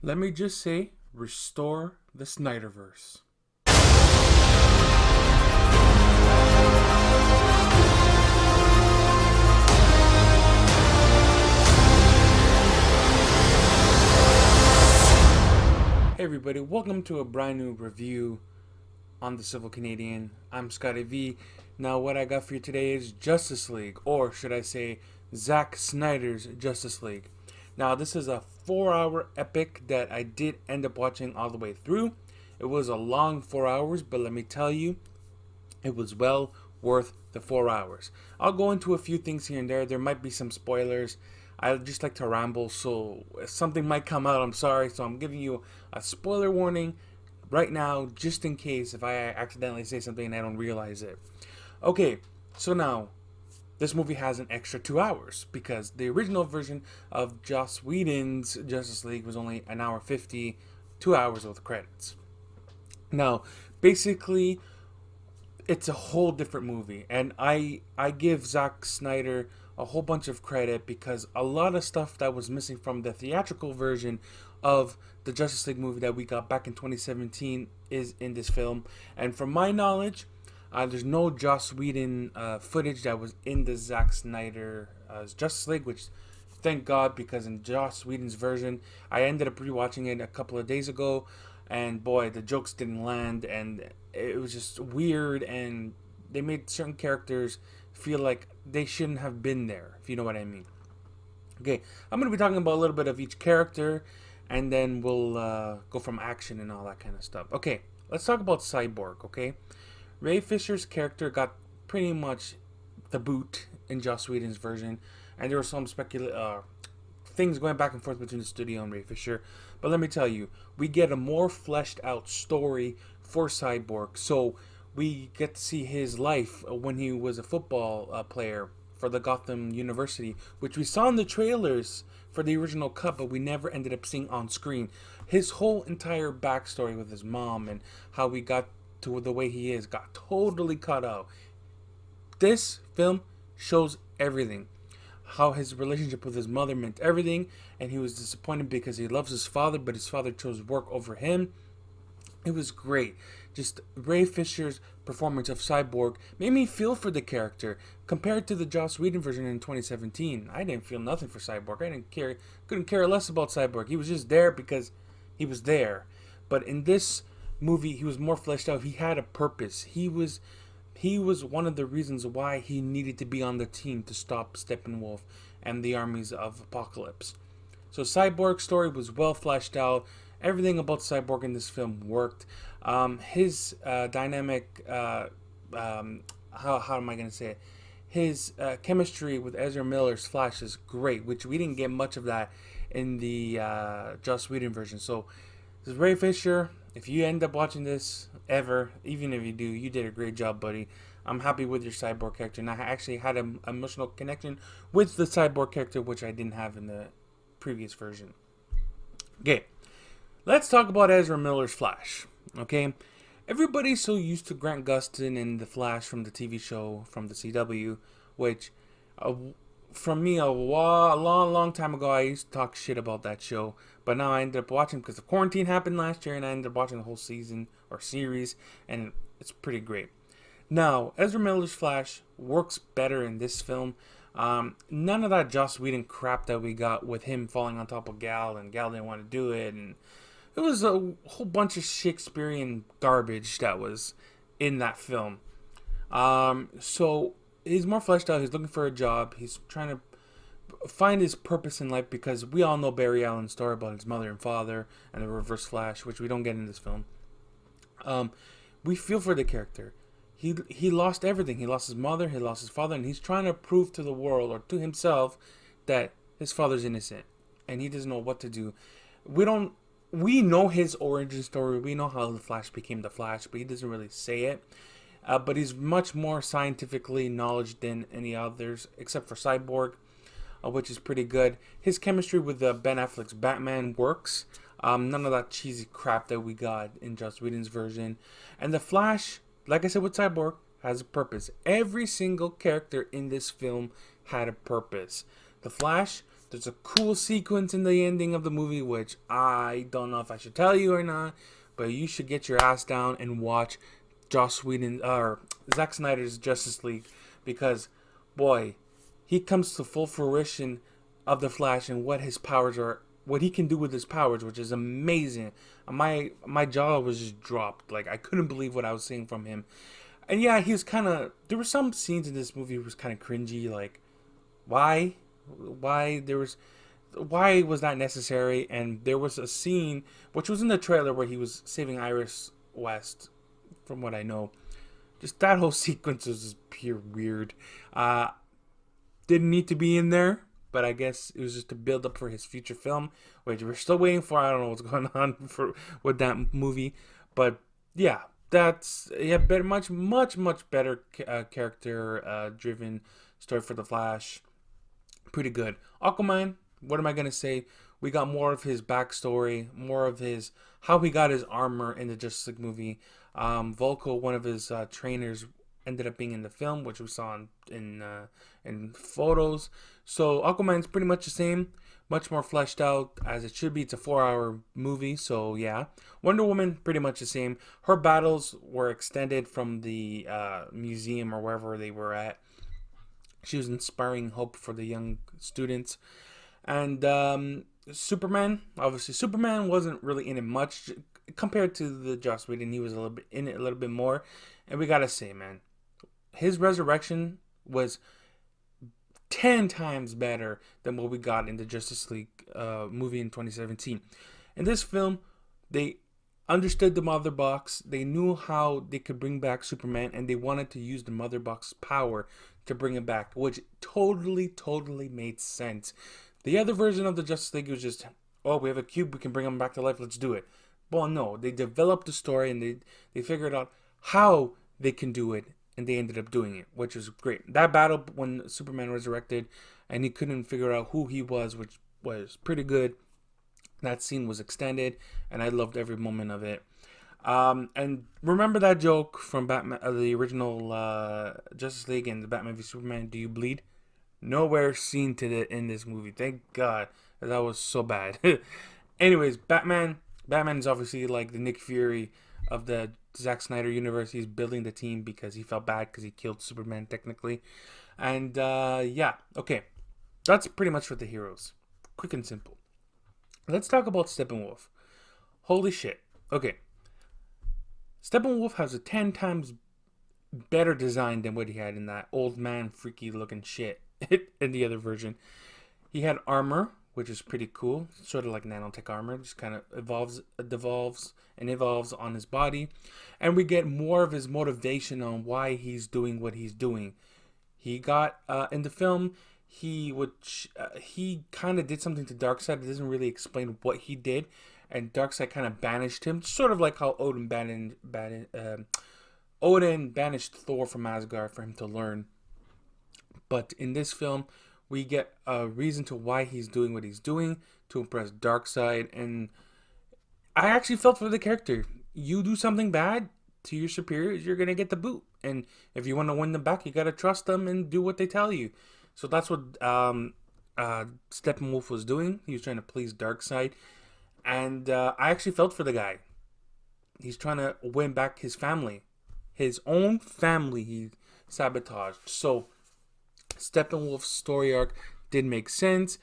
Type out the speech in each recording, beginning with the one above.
Let me just say, restore the Snyderverse. Hey everybody, welcome to a brand new review on the Civil Canadian. I'm Scotty V. Now what I got for you today is Justice League, or should I say Zack Snyder's Justice League. Now this is a 4-hour epic that I did end up watching all the way through. It was a long 4 hours, but let me tell you, it was well worth the 4 hours. I'll go into a few things here and there. There might be some spoilers. I just like to ramble, so if something might come out, I'm sorry. So I'm giving you a spoiler warning right now, just in case if I accidentally say something and I don't realize it. Okay, so now this movie has an extra 2 hours because the original version of Joss Whedon's Justice League was only an hour 50, 2 hours with credits. Now, basically, it's a whole different movie, and I give Zack Snyder a whole bunch of credit because a lot of stuff that was missing from the theatrical version of the Justice League movie that we got back in 2017 is in this film. And from my knowledge, there's no Joss Whedon footage that was in the Zack Snyder Justice League, which thank God, because in Joss Whedon's version, I ended up rewatching it a couple of days ago, and boy, the jokes didn't land, and it was just weird, and they made certain characters feel like they shouldn't have been there, if you know what I mean. Okay, I'm going to be talking about a little bit of each character, and then we'll go from action and all that kind of stuff. Okay, let's talk about Cyborg, okay? Ray Fisher's character got pretty much the boot in Joss Whedon's version, and there were some things going back and forth between the studio and Ray Fisher. But let me tell you, we get a more fleshed out story for Cyborg. So we get to see his life when he was a football player for the Gotham University, which we saw in the trailers for the original cut, but we never ended up seeing on screen. His whole entire backstory with his mom and how he got to the way he is got totally cut out. This film shows everything. How his relationship with his mother meant everything, and he was disappointed because he loves his father, but his father chose work over him. It was great. Just Ray Fisher's performance of Cyborg made me feel for the character. Compared to the Joss Whedon version in 2017, I didn't feel nothing for Cyborg. Couldn't care less about Cyborg. He was just there because he was there. But in this movie, he was more fleshed out. He had a purpose. He was one of the reasons why he needed to be on the team to stop Steppenwolf and the armies of Apocalypse. So Cyborg's story was well fleshed out. Everything about Cyborg in this film worked. His dynamic, how am I going to say it? His chemistry with Ezra Miller's Flash is great, which we didn't get much of that in the Joss Whedon version. So this is Ray Fisher. If you end up watching this ever, even if you do, you did a great job, buddy. I'm happy with your Cyborg character, and I actually had an emotional connection with the Cyborg character, which I didn't have in the previous version. Okay, let's talk about Ezra Miller's Flash. Okay, everybody's so used to Grant Gustin and the Flash from the TV show from the CW, which from me a long time ago I used to talk shit about that show, but now I ended up watching because the quarantine happened last year, and I ended up watching the whole season or series, and it's pretty great. Now Ezra Miller's Flash works better in this film. None of that Joss Whedon crap that we got with him falling on top of Gal, and Gal didn't want to do it, and it was a whole bunch of Shakespearean garbage that was in that film. So he's more fleshed out. He's looking for a job. He's trying to find his purpose in life, because we all know Barry Allen's story about his mother and father and the Reverse Flash, which we don't get in this film. We feel for the character. He lost everything. He lost his mother, he lost his father, and he's trying to prove to the world, or to himself, that his father's innocent, and he doesn't know what to do. We know his origin story. We know how the Flash became the Flash, but he doesn't really say it. But he's much more scientifically knowledgeable than any others, except for Cyborg, which is pretty good. His chemistry with Ben Affleck's Batman works. None of that cheesy crap that we got in Joss Whedon's version. And the Flash, like I said with Cyborg, has a purpose. Every single character in this film had a purpose. The Flash, There's a cool sequence in the ending of the movie, which I don't know if I should tell you or not, but you should get your ass down and watch Joss Whedon or Zack Snyder's Justice League, because boy, he comes to full fruition of the Flash and what his powers are, what he can do with his powers, which is amazing. My jaw was just dropped. Like, I couldn't believe what I was seeing from him. And yeah, he was kind of. There were some scenes in this movie that was kind of cringy. Like, why, why was that necessary? And there was a scene which was in the trailer where he was saving Iris West, from what I know. Just that whole sequence was just pure weird. Didn't need to be in there, but I guess it was just to build up for his future film, which we're still waiting for. I don't know what's going on with that movie, but yeah, that's better, much better character driven story for the Flash. Pretty good. Aquaman. What am I gonna say? We got more of his backstory, more of his how he got his armor in the Justice League movie. Volko, one of his trainers, ended up being in the film, which we saw in photos. So Aquaman's pretty much the same, much more fleshed out as it should be. It's a 4-hour movie, so yeah. Wonder Woman, pretty much the same. Her battles were extended from the museum or wherever they were at. She was inspiring hope for the young students. And Superman, obviously, Superman wasn't really in it much compared to the Joss Whedon. He was a little bit in it, a little bit more. And we gotta say, man, his resurrection was 10 times better than what we got in the Justice League movie in 2017. In this film, they understood the Mother Box. They knew how they could bring back Superman, and they wanted to use the Mother Box power to bring him back, which totally made sense. The other version of the Justice League was just, oh, we have a cube, we can bring him back to life, let's do it. Well, no, they developed the story, and they figured out how they can do it, and they ended up doing it, which was great. That battle when Superman resurrected and he couldn't figure out who he was, which was pretty good. That scene was extended, and I loved every moment of it. And remember that joke from Batman, the original Justice League and the Batman v Superman, do you bleed? Nowhere seen in this movie. Thank God. That was so bad. Anyways, Batman is obviously like the Nick Fury of the Zack Snyder universe. He's building the team because he felt bad because he killed Superman technically. And yeah, okay. That's pretty much for the heroes. Quick and simple. Let's talk about Steppenwolf. Holy shit. Okay. Steppenwolf has a 10 times better design than what he had in that old man freaky looking shit in the other version. He had armor, which is pretty cool. Sort of like nanotech armor. Just kind of devolves on his body. And we get more of his motivation on why he's doing what he's doing. He got, in the film, he kind of did something to Darkseid. It doesn't really explain what he did. And Darkseid kind of banished him. Sort of like how Odin banished Thor from Asgard for him to learn. But in this film, we get a reason to why he's doing what he's doing to impress Darkseid, and I actually felt for the character. You do something bad to your superiors, you're gonna get the boot, and if you want to win them back, you gotta trust them and do what they tell you. So that's what Steppenwolf was doing. He was trying to please Darkseid, and I actually felt for the guy. He's trying to win back his family, his own family. He sabotaged. So Steppenwolf's story arc did make sense.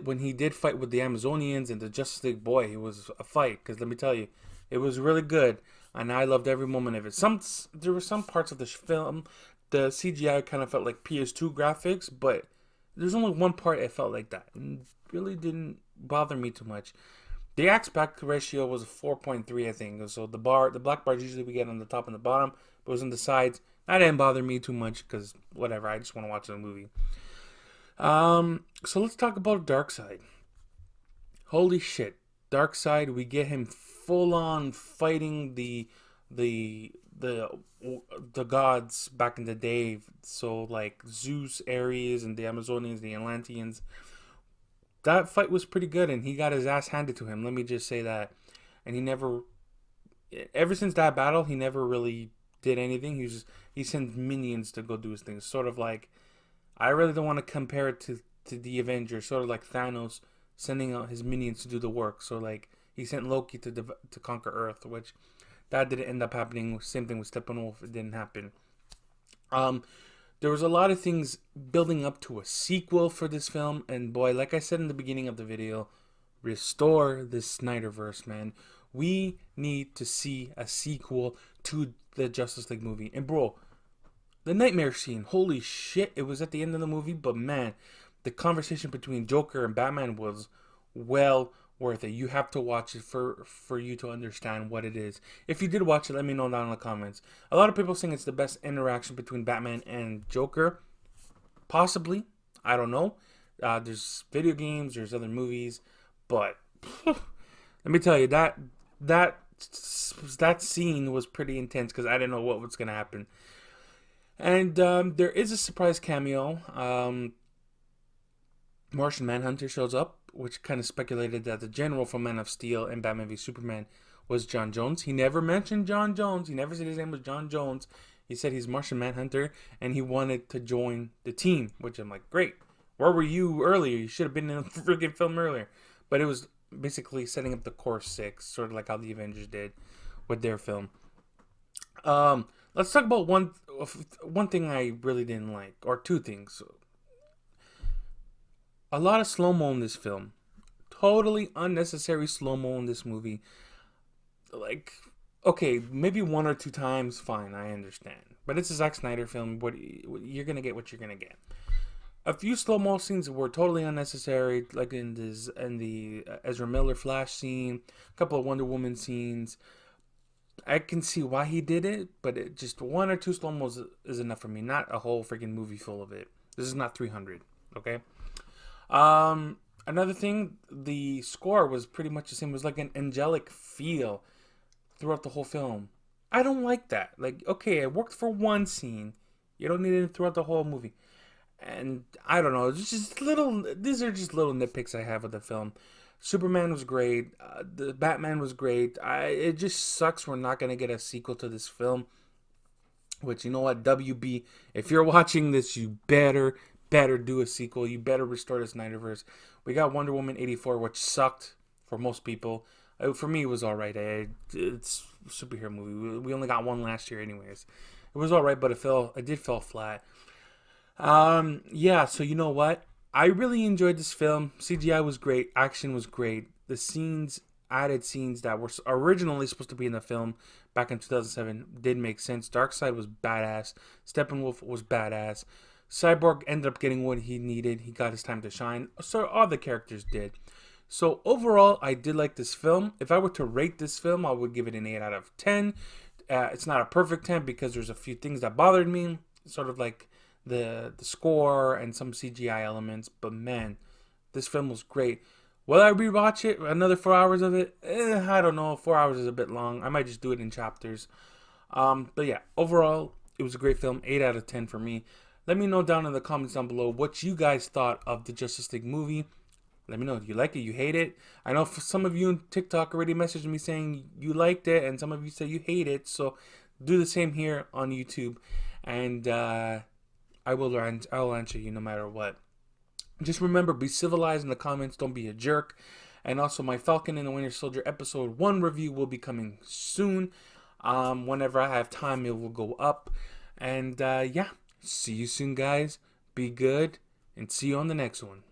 When he did fight with the Amazonians and the Justice League, boy, it was a fight. Because let me tell you, it was really good, and I loved every moment of it. There were some parts of the film, the CGI kind of felt like PS2 graphics, but there's only one part it felt like that, and really didn't bother me too much. The aspect ratio was a 4.3, I think. So the black bars usually we get on the top and the bottom, but it was on the sides. That didn't bother me too much because whatever, I just want to watch the movie. So let's talk about Darkseid. Holy shit, Darkseid! We get him full on fighting the gods back in the day. So like Zeus, Ares, and the Amazonians, the Atlanteans. That fight was pretty good, and he got his ass handed to him. Let me just say that. And ever since that battle, he never really did anything. He sends minions to go do his things. Sort of like, I really don't want to compare it to to the Avengers, sort of like Thanos sending out his minions to do the work. So like he sent Loki to conquer Earth, which that didn't end up happening. Same thing with Steppenwolf, it didn't happen. There was a lot of things building up to a sequel for this film, and boy, like I said in the beginning of the video, restore this Snyderverse, man. We need to see a sequel to the Justice League movie. And bro, the nightmare scene, holy shit, it was at the end of the movie, but man, the conversation between Joker and Batman was well worth it. You have to watch it for you to understand what it is. If you did watch it, let me know down in the comments. A lot of people saying it's the best interaction between Batman and Joker. Possibly. I don't know. There's video games, there's other movies, but let me tell you, that scene was pretty intense because I didn't know what was going to happen. And there is a surprise cameo. Martian Manhunter shows up, which kind of speculated that the general from Man of Steel and Batman v Superman was John Jones. He never mentioned John Jones. He never said his name was John Jones. He said he's Martian Manhunter, and he wanted to join the team, which I'm like, great. Where were you earlier? You should have been in a freaking film earlier. But it was basically setting up the Core 6, sort of like how the Avengers did with their film. Let's talk about one thing I really didn't like, or two things. A lot of slow-mo in this film. Totally unnecessary slow-mo in this movie. Like, okay, maybe one or two times, fine, I understand. But it's a Zack Snyder film. You're going to get what you're going to get. A few slow-mo scenes were totally unnecessary, like in the Ezra Miller Flash scene, a couple of Wonder Woman scenes. I can see why he did it, but just one or two slow-mos is enough for me. Not a whole freaking movie full of it. This is not 300, okay? Another thing, the score was pretty much the same. It was like an angelic feel throughout the whole film. I don't like that. Like, okay, it worked for one scene. You don't need it throughout the whole movie. And I don't know. It's just these are just little nitpicks I have with the film. Superman was great. The Batman was great. It just sucks we're not going to get a sequel to this film. Which, you know what, WB, if you're watching this, you better do a sequel. You better restore the Snyderverse. We got Wonder Woman 84, which sucked for most people. For me, it was alright. It's a superhero movie. We only got one last year anyways. It was alright, but it did fall flat. Yeah, so you know what? I really enjoyed this film. CGI was great. Action was great. The added scenes that were originally supposed to be in the film back in 2007 did make sense. Darkseid was badass. Steppenwolf was badass. Cyborg ended up getting what he needed. He got his time to shine. So all the characters did. So overall, I did like this film. If I were to rate this film, I would give it an 8 out of 10. It's not a perfect 10 because there's a few things that bothered me. Sort of like the score and some CGI elements. But man, this film was great. Will I rewatch it? Another 4 hours of it? I don't know. 4 hours is a bit long. I might just do it in chapters. But yeah, overall, it was a great film. 8 out of 10 for me. Let me know down in the comments down below what you guys thought of the Justice League movie. Let me know. Do you like it? You hate it? I know for some of you on TikTok already messaged me saying you liked it, and some of you say you hate it. So do the same here on YouTube, and I'll answer you no matter what. Just remember, be civilized in the comments. Don't be a jerk. And also, my Falcon and the Winter Soldier episode 1 review will be coming soon. Whenever I have time, it will go up. And yeah, see you soon, guys. Be good, and see you on the next one.